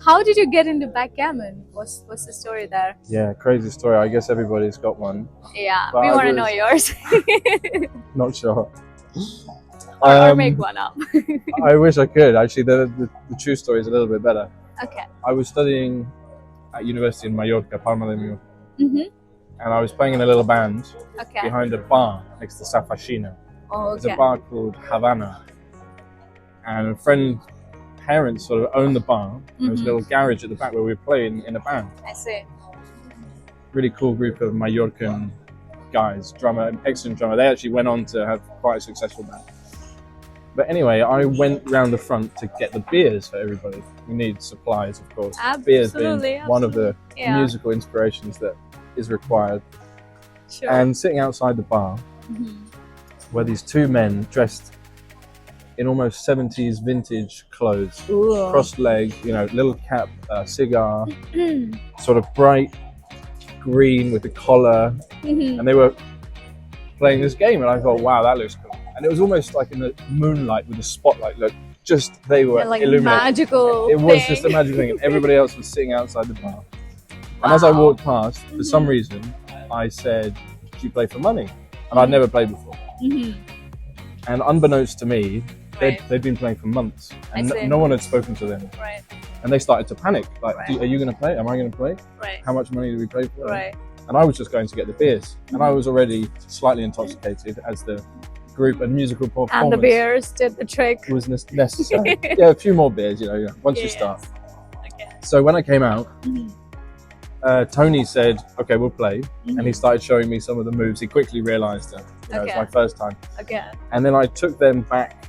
How did you get into backgammon? What's the story there? Yeah, crazy story. I guess everybody's got one. Yeah, But we I want to was- know yours. Not sure. or make one up. I wish I could. Actually, the true story is a little bit better. Okay. I was studying at university in Mallorca, Palma de Mallorca, Mm-hmm. and I was playing in a little band Okay. behind a bar next to Safashina. Oh, There's a okay. bar called Havana, and a friend parents sort of owned the bar. There was a little garage at the back where we were playing in a band. I see. Really cool group of Mallorcan guys, drummer, excellent drummer. They actually went on to have quite a successful band. But anyway, I went round the front to get the beers for everybody. We need supplies, of course. Beers being one of the musical inspirations that is required. Sure. And sitting outside the bar were these two men dressed in almost 70s vintage clothes, crossed leg, little cap, cigar, sort of bright green with the collar, and they were playing this game, and I thought, wow, that looks cool. And it was almost like in the moonlight with the spotlight. Look, they were like illuminated. magical. It was just a magical thing, and everybody else was sitting outside the bar. And as I walked past, for some reason, I said, "Do you play for money?" And I'd never played before. And unbeknownst to me, they'd been playing for months, and no one had spoken to them. Right. And they started to panic, like, "Are you going to play? Am I going to play? Right. How much money do we play for?" Right. And I was just going to get the beers, and I was already slightly intoxicated as the group and musical performance. And the beers did the trick. Was necessary. Yeah, a few more beers, once you start. Okay. So when I came out, Tony said, "Okay, we'll play," and he started showing me some of the moves. He quickly realised that it was my first time. Okay. And then I took them back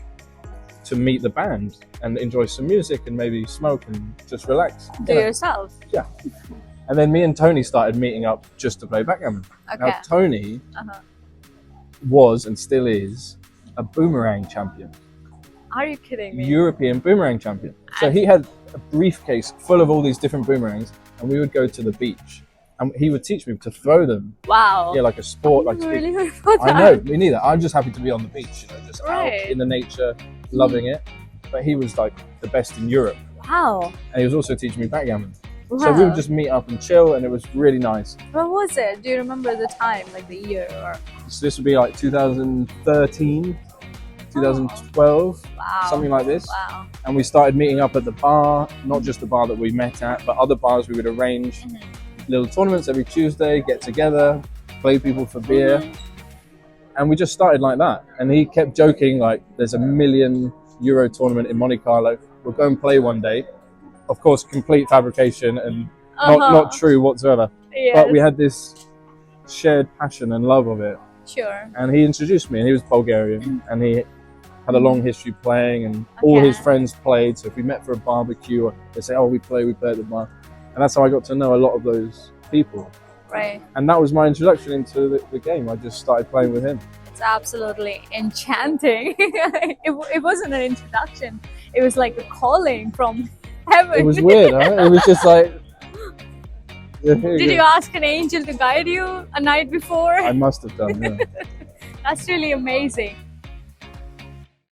to meet the band and enjoy some music and maybe smoke and just relax. Do yourself. Yeah. And then me and Tony started meeting up just to play backgammon. Okay. Now Tony was and still is a boomerang champion. Are you kidding me? European boomerang champion. So he had a briefcase full of all these different boomerangs, and we would go to the beach and he would teach me to throw them. Wow. Yeah, like a sport. I really heard about I know, me neither. I'm just happy to be on the beach, just out in the nature, loving it. But he was like the best in Europe. Wow. And he was also teaching me backgammon. Wow. So we would just meet up and chill, and it was really nice. What was it? Do you remember the time, like the year? Or? So this would be like 2013, 2012, something like this. Wow. And we started meeting up at the bar, not just the bar that we met at, but other bars. We would arrange little tournaments every Tuesday, get together, play people for beer. And we just started like that. And he kept joking, like, there's a €1 million tournament in Monte Carlo. We'll go and play one day. Of course, complete fabrication and not true whatsoever. Yes. But we had this shared passion and love of it. Sure. And he introduced me, and he was Bulgarian, and he had a long history playing, and all his friends played. So if we met for a barbecue, they say, "Oh, we play at the bar," and that's how I got to know a lot of those people. Right. And that was my introduction into the game. I just started playing with him. It's absolutely enchanting. It wasn't an introduction. It was like a calling from heaven. It was weird, huh? It was just like. Did you ask an angel to guide you a night before? I must have done, yeah. That's really amazing.